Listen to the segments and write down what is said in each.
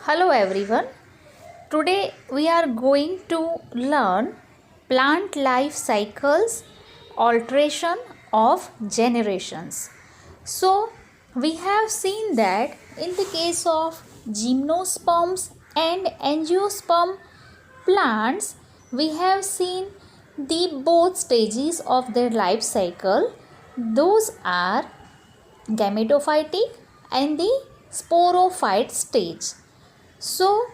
Hello everyone. Today we are going to learn plant life cycles, alteration of generations. So we have seen that in the case of gymnosperms and angiosperm plants, we have seen the both stages of their life cycle. Those are gametophytic and the sporophyte stage. So,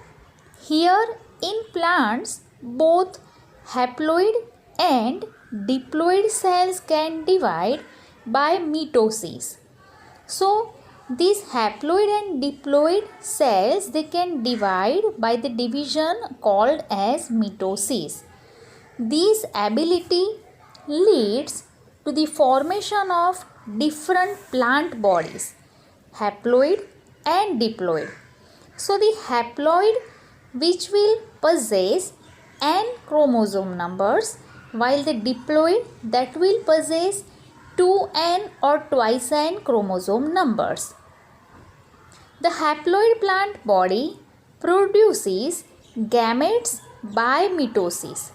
here in plants, both haploid and diploid cells can divide by mitosis. So, these haploid and diploid cells, they can divide by the division called as mitosis. This ability leads to the formation of different plant bodies, haploid and diploid. So the haploid, which will possess n chromosome numbers, while the diploid, that will possess 2n or twice n chromosome numbers. The haploid plant body produces gametes by mitosis.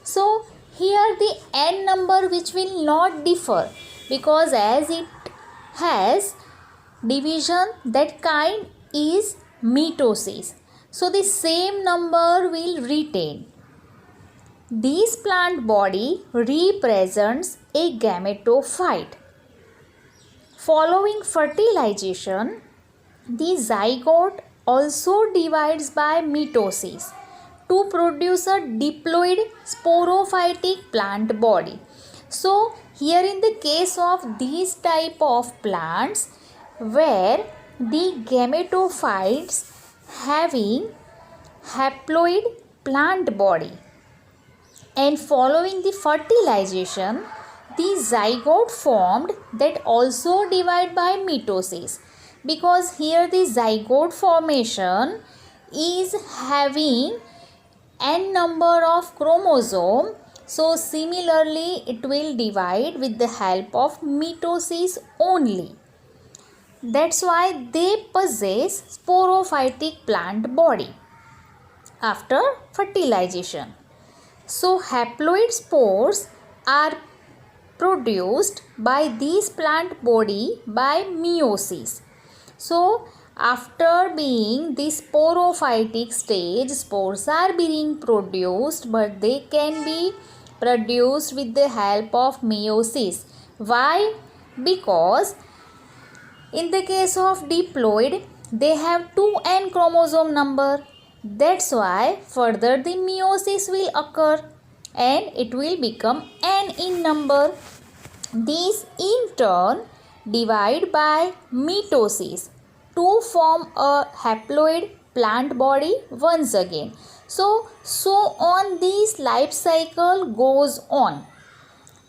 So here the n number which will not differ, because as it has division, that kind is mitosis. So the same number will retain. This plant body represents a gametophyte. Following fertilization, the zygote also divides by mitosis to produce a diploid sporophytic plant body. So here in the case of these type of plants, where the gametophytes having haploid plant body, and following the fertilization, the zygote formed that also divide by mitosis, because here the zygote formation is having n number of chromosome. So similarly it will divide with the help of mitosis only. That's why they possess sporophytic plant body after fertilization. So haploid spores are produced by this plant body by meiosis. So after being the sporophytic stage, spores are being produced, but they can be produced with the help of meiosis. Why? Because in the case of diploid, they have 2n chromosome number. That's why further the meiosis will occur and it will become n in number. These in turn divide by mitosis to form a haploid plant body once again. So on this life cycle goes on.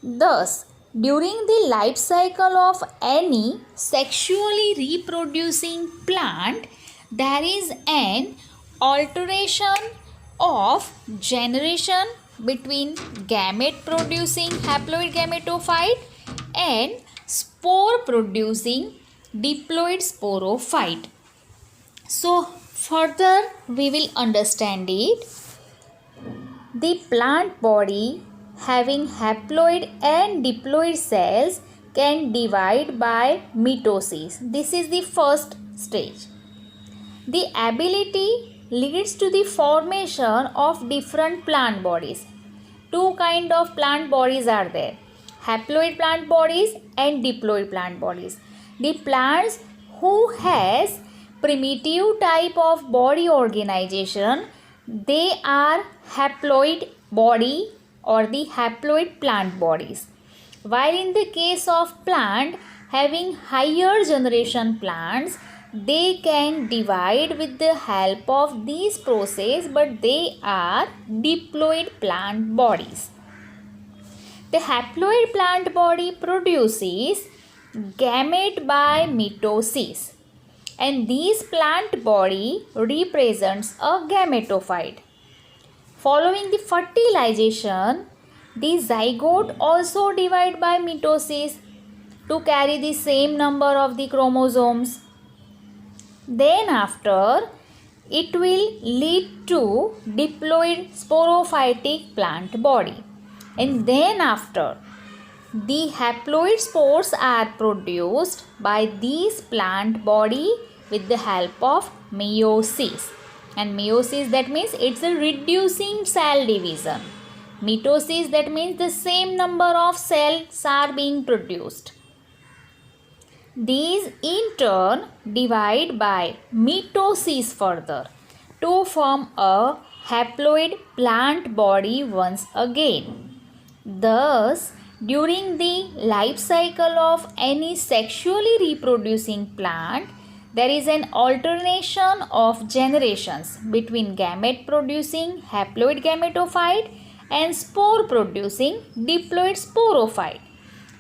Thus, during the life cycle of any sexually reproducing plant, there is an alteration of generation between gamete producing haploid gametophyte and spore producing diploid sporophyte. So further we will understand it. The plant body having haploid and diploid cells can divide by mitosis. This is the first stage. The ability leads to the formation of different plant bodies. Two kinds of plant bodies are there: haploid plant bodies and diploid plant bodies. The plants who has primitive type of body organization, they are haploid body or the haploid plant bodies. While in the case of plant having higher generation plants, they can divide with the help of these process, but they are diploid plant bodies. The haploid plant body produces gamete by mitosis, and this plant body represents a gametophyte. Following the fertilization, the zygote also divide by mitosis to carry the same number of the chromosomes. Then after it will lead to diploid sporophytic plant body. And then after, the haploid spores are produced by this plant body with the help of meiosis. And meiosis, that means it's a reducing cell division. Mitosis, that means the same number of cells are being produced. These in turn divide by mitosis further to form a haploid plant body once again. Thus, during the life cycle of any sexually reproducing plant, there is an alternation of generations between gamete producing haploid gametophyte and spore producing diploid sporophyte.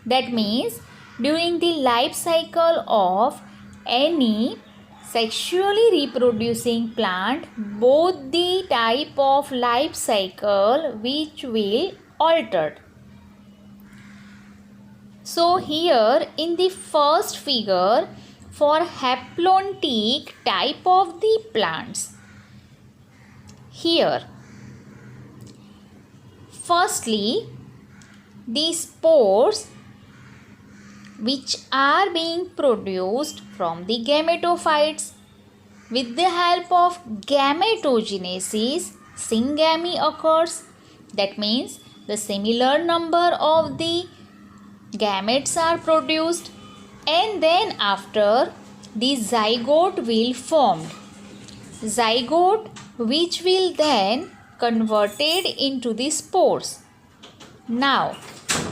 That means during the life cycle of any sexually reproducing plant, both the type of life cycle which will altered. So here in the first figure, for haplontic type of the plants, here firstly the spores which are being produced from the gametophytes with the help of gametogenesis, syngamy occurs. That means the similar number of the gametes are produced, and then after the zygote will formed. Zygote which will then converted into the spores. Now,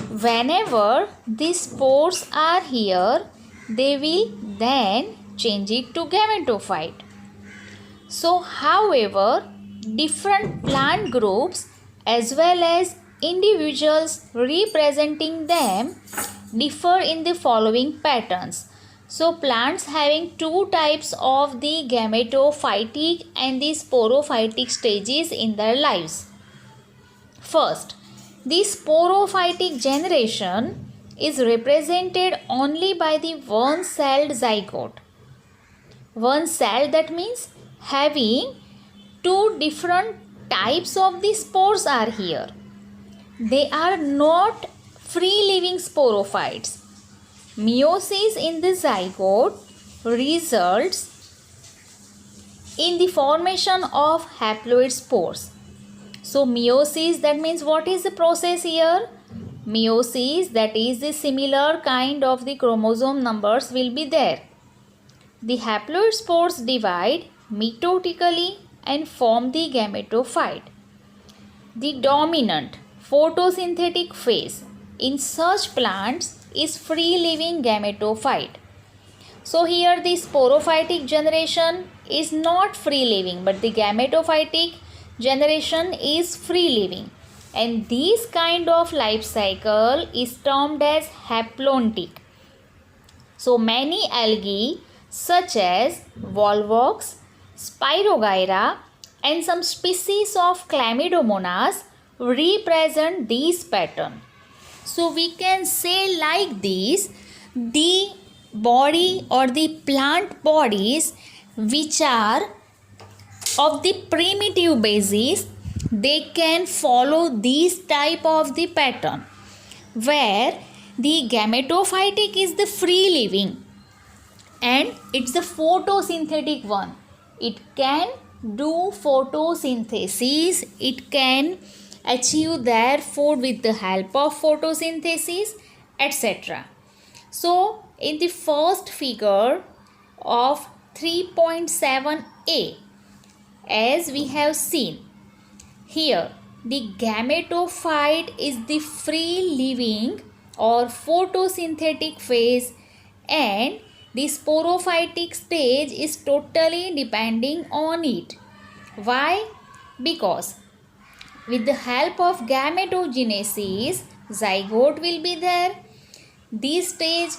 whenever the spores are here, they will then change it to gametophyte. So, however, different plant groups as well as individuals representing them differ in the following patterns. So, plants having two types of the gametophytic and the sporophytic stages in their lives. First, the sporophytic generation is represented only by the one-celled zygote. One cell, that means having two different types of the spores are here. They are not free-living sporophytes. Meiosis in the zygote results in the formation of haploid spores. So meiosis, that means what is the process here? Meiosis, that is the similar kind of the chromosome numbers will be there. The haploid spores divide mitotically and form the gametophyte. The dominant photosynthetic phase in such plants is free-living gametophyte. So here the sporophytic generation is not free-living, but the gametophytic generation is free-living, and this kind of life cycle is termed as haplontic. So many algae such as Volvox, Spirogyra and some species of Chlamydomonas represent this pattern. So we can say like this, the body or the plant bodies which are of the primitive basis, they can follow this type of the pattern where the gametophytic is the free living and it's the photosynthetic one. It can do photosynthesis, it can achieve their food with the help of photosynthesis, etc. So in the first figure of 3.7a, as we have seen here, the gametophyte is the free living or photosynthetic phase and the sporophytic stage is totally depending on it. Why? Because with the help of gametogenesis, zygote will be there. This stage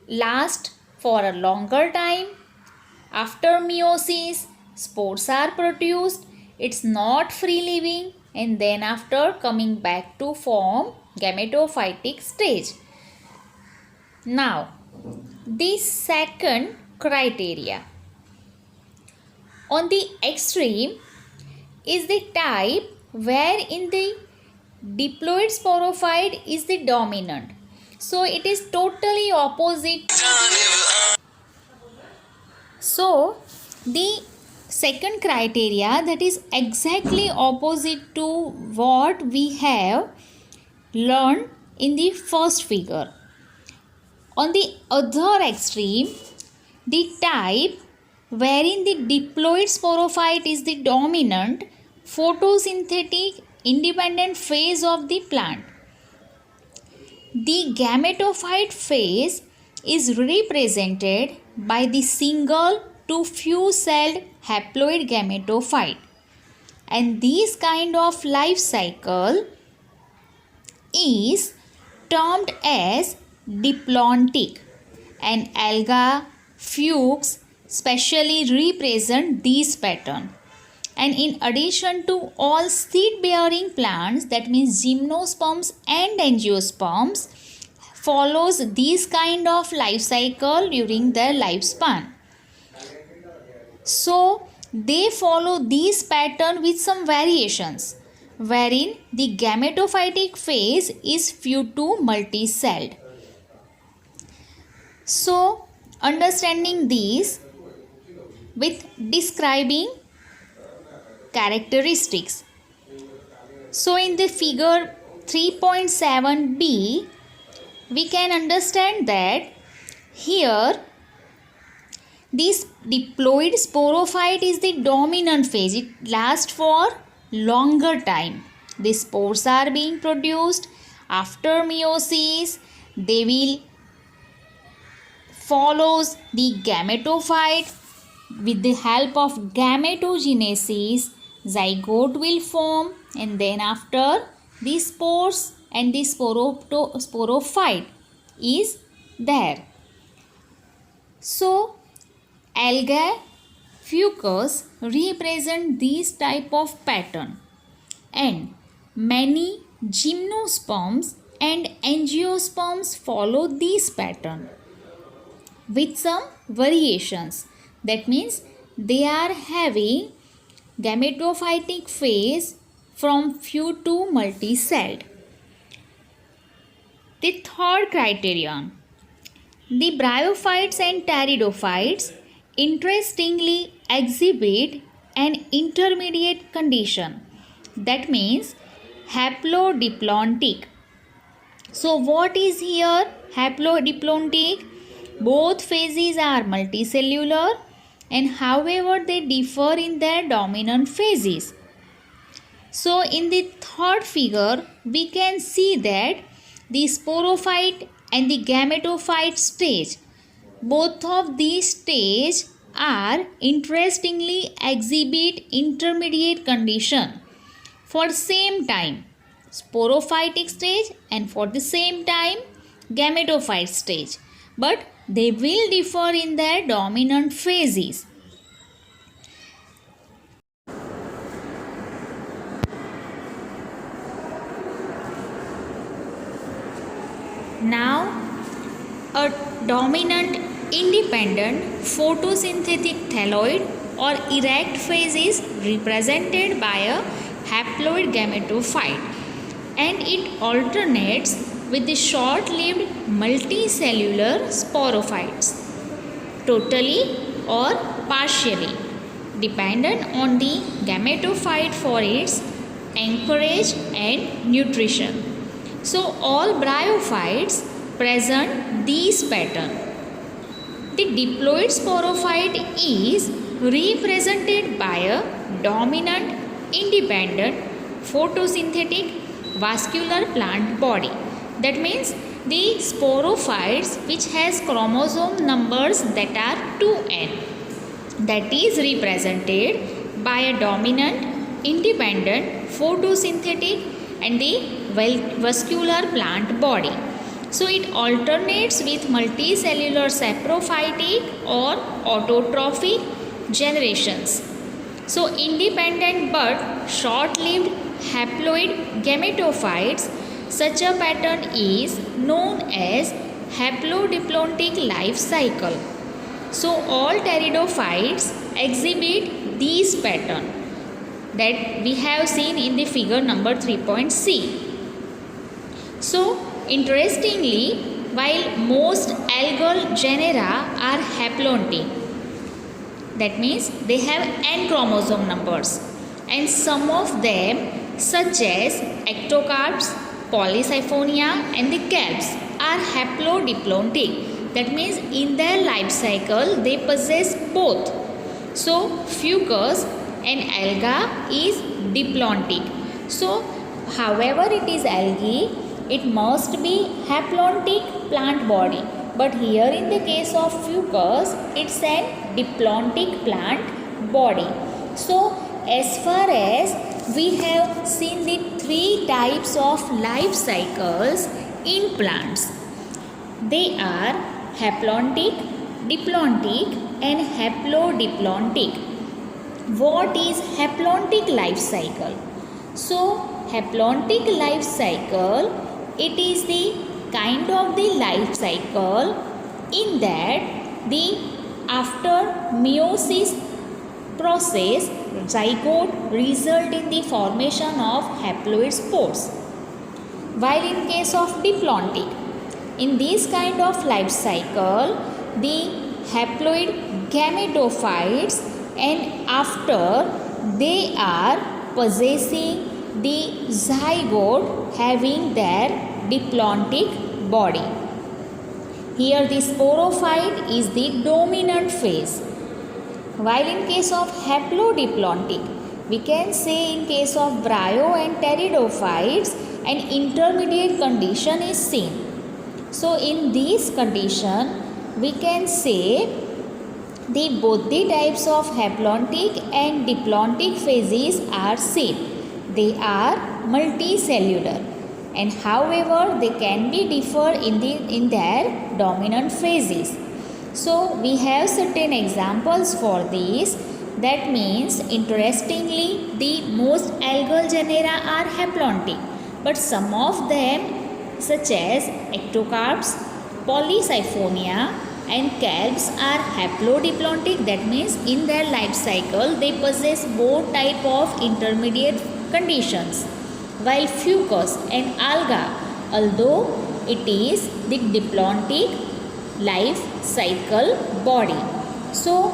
lasts for a longer time. After meiosis, spores are produced. It's not free living, and then after coming back to form gametophytic stage. Now, the second criteria. On the extreme is the type wherein the diploid sporophyte is the dominant. So it is totally opposite. So the second criteria, that is exactly opposite to what we have learned in the first figure. On the other extreme, the type wherein the diploid sporophyte is the dominant photosynthetic independent phase of the plant. The gametophyte phase is represented by the single to few celled haploid gametophyte, and this kind of life cycle is termed as diplontic, and alga, fuchs specially represent this pattern. And in addition to all seed bearing plants, that means gymnosperms and angiosperms, follows this kind of life cycle during their lifespan. So they follow this pattern with some variations, wherein the gametophytic phase is few to multi-celled. So understanding these with describing characteristics. So in the figure 3.7b, we can understand that here this diploid sporophyte is the dominant phase. It lasts for longer time. The spores are being produced after meiosis. They will follows the gametophyte. With the help of gametogenesis, zygote will form, and then after the spores and the sporophyte is there. So algae, fucus represent this type of pattern, and many gymnosperms and angiosperms follow this pattern with some variations. That means they are having gametophytic phase from few to multi-celled. The third criterion, the bryophytes and pteridophytes interestingly exhibit an intermediate condition, that means haplodiplontic. So what is here haplodiplontic? Both phases are multicellular, and however they differ in their dominant phases. So in the third figure, we can see that the sporophyte and the gametophyte stage, both of these stages are interestingly exhibit intermediate condition for same time, sporophytic stage, and for the same time gametophyte stage, but they will differ in their dominant phases. Now, a dominant independent photosynthetic thalloid or erect phase is represented by a haploid gametophyte, and it alternates with the short-lived multicellular sporophytes, totally or partially, dependent on the gametophyte for its anchorage and nutrition. So all bryophytes present this pattern. The diploid sporophyte is represented by a dominant independent photosynthetic vascular plant body. That means the sporophytes which has chromosome numbers that are 2n, that is represented by a dominant independent photosynthetic and the vascular plant body. So it alternates with multicellular saprophytic or autotrophic generations. So independent but short-lived haploid gametophytes, such a pattern is known as haplodiplontic life cycle. So all pteridophytes exhibit these pattern that we have seen in the figure number 3.c. So interestingly, while most algal genera are haplontic, that means they have n chromosome numbers, and some of them such as ectocarps, Polysiphonia and the calves are haplodiplontic. That means in their life cycle they possess both. So fucus and alga is diplontic. So however it is algae, it must be haplontic plant body. But here in the case of fucus, it's an diplontic plant body. So as far as we have seen the three types of life cycles in plants. They are haplontic, diplontic and haplodiplontic. What is haplontic life cycle? So haplontic life cycle, it is the kind of the life cycle in that the after meiosis process, zygote result in the formation of haploid spores. While in case of diplontic, in this kind of life cycle, the haploid gametophytes, and after they are possessing the zygote having their diplontic body. Here the sporophyte is the dominant phase. While in case of haplodiplontic, we can say in case of bryo and pteridophytes, an intermediate condition is seen. So in this condition, we can say both the types of haplontic and diplontic phases are seen. They are multicellular, and however they can be differ in their dominant phases. So we have certain examples for this. That means interestingly the most algal genera are haplontic, but some of them such as ectocarps, Polysiphonia and calves are haplodiplontic. That means in their life cycle they possess both type of intermediate conditions, while fucus and alga, although it is the diplontic life cycle body. So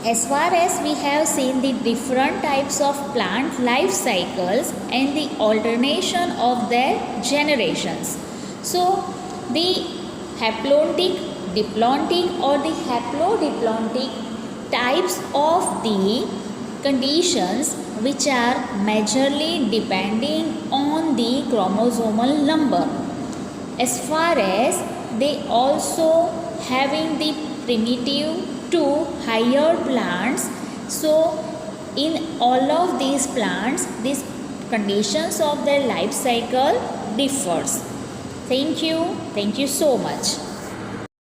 as far as we have seen the different types of plant life cycles and the alternation of their generations. So the haplontic, diplontic or the haplodiplontic types of the conditions which are majorly depending on the chromosomal number. As far as they also having the primitive to higher plants. So in all of these plants, these conditions of their life cycle differs. Thank you so much.